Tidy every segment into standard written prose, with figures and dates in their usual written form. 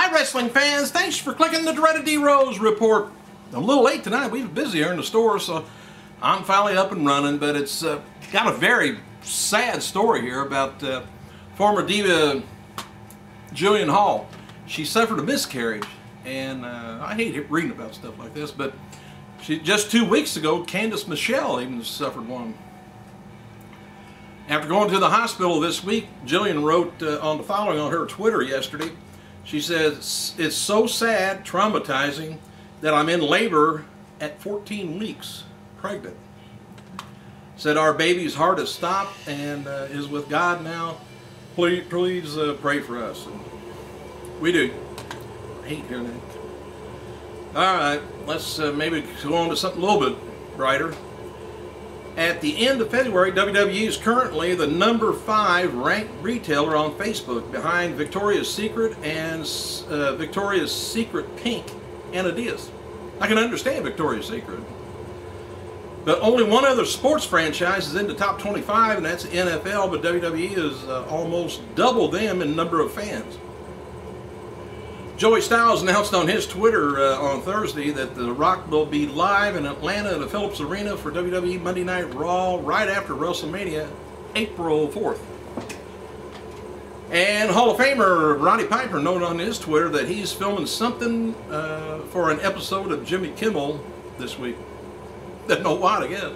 Hi, wrestling fans. Thanks for clicking the Dreaded D Rose report. I'm a little late tonight. We were busy here in the store, so I'm finally up and running. But it's got a very sad story here about former diva Jillian Hall. She suffered a miscarriage, and I hate reading about stuff like this, but just 2 weeks ago, Candice Michelle even suffered one. After going to the hospital this week, Jillian wrote on the following on her Twitter yesterday. She says, "It's so sad, traumatizing, that I'm in labor at 14 weeks, pregnant. Said our baby's heart has stopped and is with God now. Please pray for us." And we do. I hate hearing that. All right, let's maybe go on to something a little bit brighter. At the end of February, WWE is currently the #5 ranked retailer on Facebook, behind Victoria's Secret and Victoria's Secret Pink and Adidas. I can understand Victoria's Secret. But only one other sports franchise is in the top 25, and that's the NFL, but WWE is almost double them in number of fans. Joey Styles announced on his Twitter on Thursday that The Rock will be live in Atlanta at the Phillips Arena for WWE Monday Night Raw right after WrestleMania, April 4th. And Hall of Famer Roddy Piper noted on his Twitter that he's filming something for an episode of Jimmy Kimmel this week. Doesn't know what, I guess.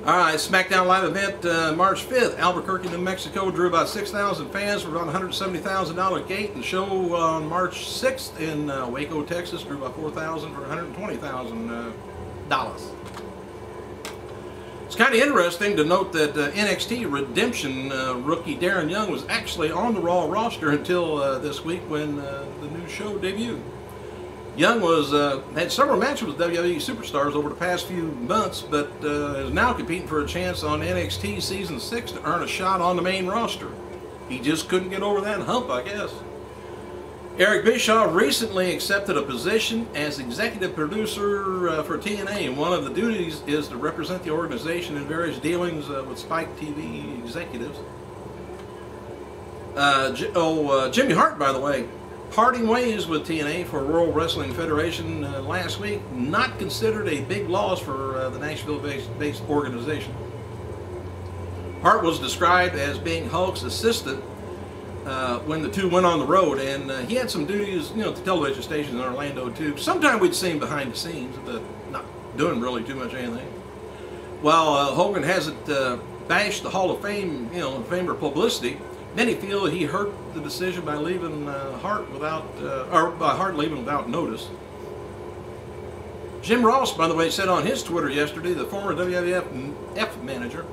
Alright, SmackDown Live event March 5th, Albuquerque, New Mexico, drew about 6,000 fans for about $170,000 gate. The show on March 6th in Waco, Texas, drew about 4,000 for $120,000. It's kind of interesting to note that NXT Redemption rookie Darren Young was actually on the Raw roster until this week when the new show debuted. Young had several matches with WWE superstars over the past few months, but is now competing for a chance on NXT Season 6 to earn a shot on the main roster. He just couldn't get over that hump, I guess. Eric Bischoff recently accepted a position as executive producer for TNA, and one of the duties is to represent the organization in various dealings with Spike TV executives. Jimmy Hart, by the way, parting ways with TNA for World Wrestling Federation last week, not considered a big loss for the Nashville-based organization. Hart was described as being Hulk's assistant when the two went on the road, and he had some duties, to television stations in Orlando too. Sometimes we'd see him behind the scenes, but not doing really too much anything. While Hogan hasn't bashed the Hall of Fame, Famer publicity, many feel he hurt the decision by leaving Hart leaving without notice. Jim Ross, by the way, said on his Twitter yesterday the former WWF manager,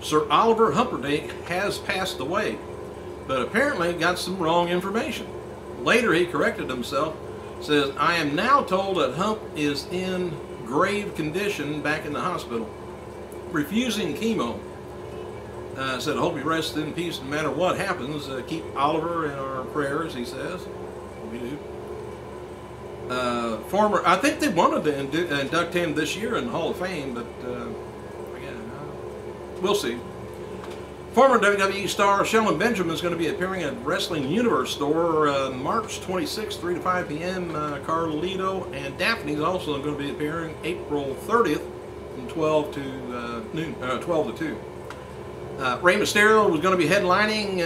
Sir Oliver Humperdinck, has passed away, but apparently got some wrong information. Later he corrected himself, says, "I am now told that Hump is in grave condition back in the hospital, refusing chemo. Said, I hope he rests in peace no matter what happens. Keep Oliver in our prayers," he says. We do. I think they wanted to induct him this year in the Hall of Fame, but again, we'll see. Former WWE star Shelton Benjamin is going to be appearing at Wrestling Universe store March 26th, 3 to 5 p.m. Carlito and Daphne is also going to be appearing April 30th from 12 to 2. Rey Mysterio was going to be headlining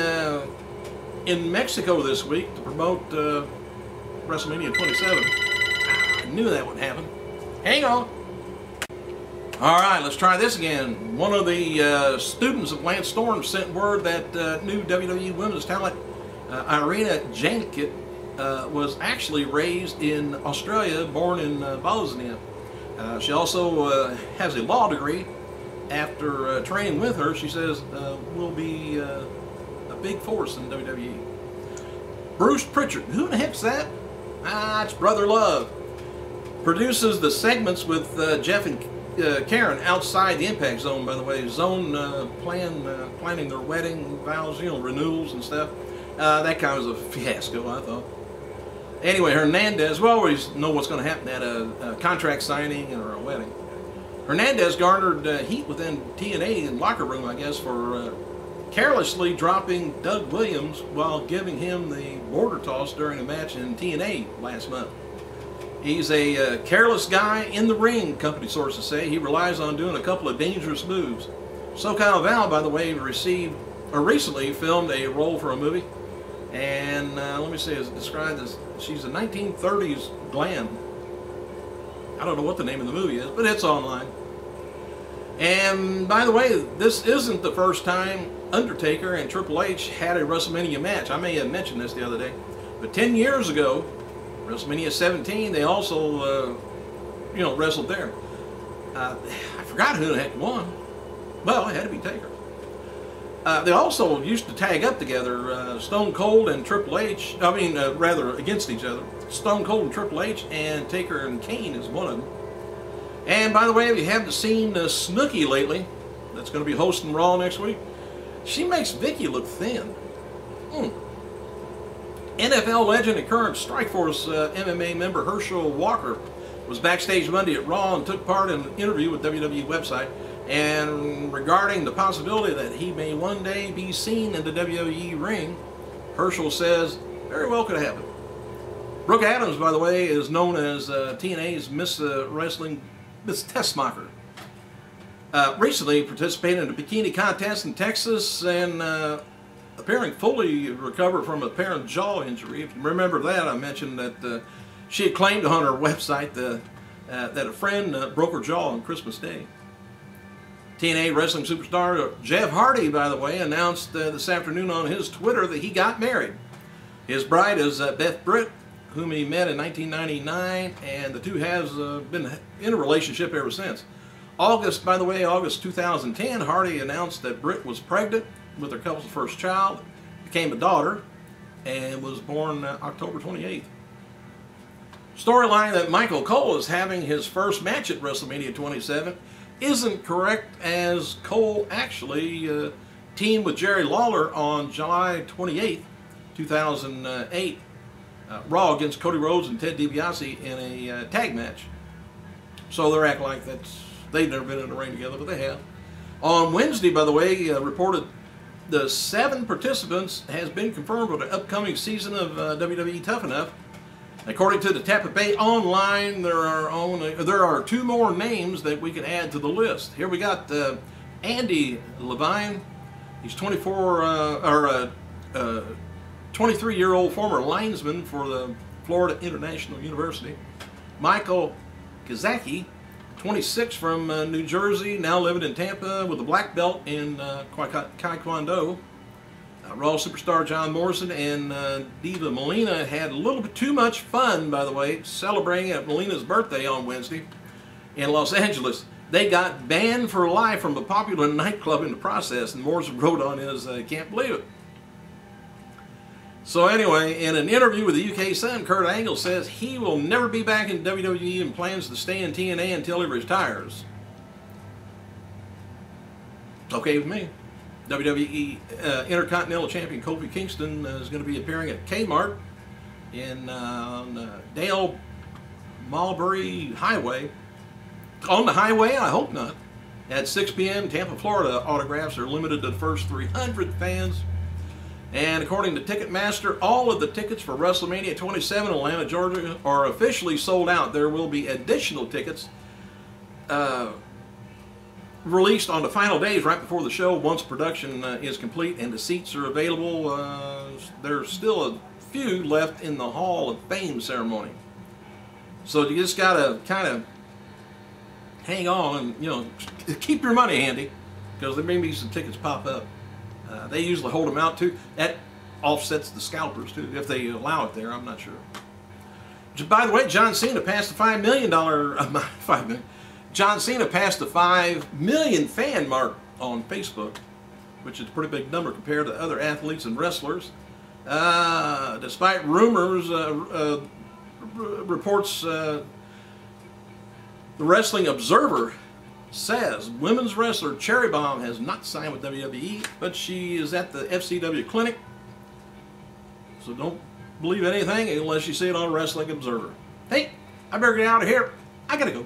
in Mexico this week to promote WrestleMania 27. I knew that would happen. Hang on. All right, let's try this again. One of the students of Lance Storm sent word that new WWE Women's talent, Irina Jankit, was actually raised in Australia, born in Bosnia. She also has a law degree. After training with her, she says, will be a big force in WWE. Bruce Pritchard, who the heck's that? It's Brother Love. Produces the segments with Jeff and Karen outside the Impact Zone, by the way. Zone planning their wedding vows, renewals and stuff. That kind of was a fiasco, I thought. Anyway, Hernandez, we always know what's going to happen at a contract signing or a wedding. Hernandez garnered heat within TNA locker room, I guess, for carelessly dropping Doug Williams while giving him the border toss during a match in TNA last month. He's a careless guy in the ring, company sources say. He relies on doing a couple of dangerous moves. SoCal Val, by the way, recently filmed a role for a movie. And let me see, it's described as she's a 1930s glam. I don't know what the name of the movie is, but it's online. And by the way, this isn't the first time Undertaker and Triple H had a WrestleMania match. I may have mentioned this the other day. But 10 years ago, WrestleMania 17, they also, wrestled there. I forgot who the heck won. Well, it had to be Taker. They also used to tag up together, Stone Cold and Triple H, rather against each other. Stone Cold and Triple H, and Taker and Kane is one of them. And by the way, if you haven't seen Snooki lately, that's going to be hosting Raw next week, she makes Vicky look thin. NFL legend and current Strikeforce MMA member Herschel Walker was backstage Monday at Raw and took part in an interview with WWE website. And regarding the possibility that he may one day be seen in the WWE ring, Herschel says, very well could happen. Brooke Adams, by the way, is known as TNA's Miss Wrestling, Miss Tessmacher. Recently participated in a bikini contest in Texas and appearing fully recovered from a apparent jaw injury. If you remember that, I mentioned that she had claimed on her website that a friend broke her jaw on Christmas Day. TNA wrestling superstar Jeff Hardy, by the way, announced this afternoon on his Twitter that he got married. His bride is Beth Britt, whom he met in 1999, and the two have been in a relationship ever since. August 2010, Hardy announced that Britt was pregnant with their couple's first child, became a daughter, and was born October 28th. Storyline that Michael Cole is having his first match at WrestleMania 27 isn't correct, as Cole actually teamed with Jerry Lawler on July 28th, 2008, Raw against Cody Rhodes and Ted DiBiase in a tag match. So they're acting like they've never been in a ring together, but they have. On Wednesday, by the way, reported the 7 participants has been confirmed for the upcoming season of WWE Tough Enough. According to the Tampa Bay Online, there are 2 more names that we can add to the list. Here we got Andy Levine. He's 23-year-old former linesman for the Florida International University. Michael Kazaki, 26, from New Jersey, now living in Tampa with a black belt in Taekwondo. Raw superstar John Morrison and Diva Melina had a little bit too much fun, by the way, celebrating at Melina's birthday on Wednesday in Los Angeles. They got banned for life from a popular nightclub in the process, and Morrison wrote on his can't believe it. So anyway, in an interview with the UK Sun, Kurt Angle says he will never be back in WWE and plans to stay in TNA until he retires. It's okay with me. WWE Intercontinental Champion Kofi Kingston is going to be appearing at Kmart in Dale Mulberry Highway. On the highway? I hope not. At 6 p.m. Tampa, Florida. Autographs are limited to the first 300 fans. And according to Ticketmaster, all of the tickets for WrestleMania 27 in Atlanta, Georgia are officially sold out. There will be additional tickets released on the final days right before the show once production is complete and the seats are available. There's still a few left in the Hall of Fame ceremony. So you just got to kind of hang on and, keep your money handy, because there may be some tickets pop up. They usually hold them out too. That offsets the scalpers too, if they allow it there. I'm not sure. By the way, John Cena passed the $5 million. John Cena passed the 5 million fan mark on Facebook, which is a pretty big number compared to other athletes and wrestlers. Despite rumors, reports, the Wrestling Observer says women's wrestler Cherry Bomb has not signed with WWE, but she is at the FCW clinic. So don't believe anything unless you see it on Wrestling Observer. Hey, I better get out of here. I gotta go.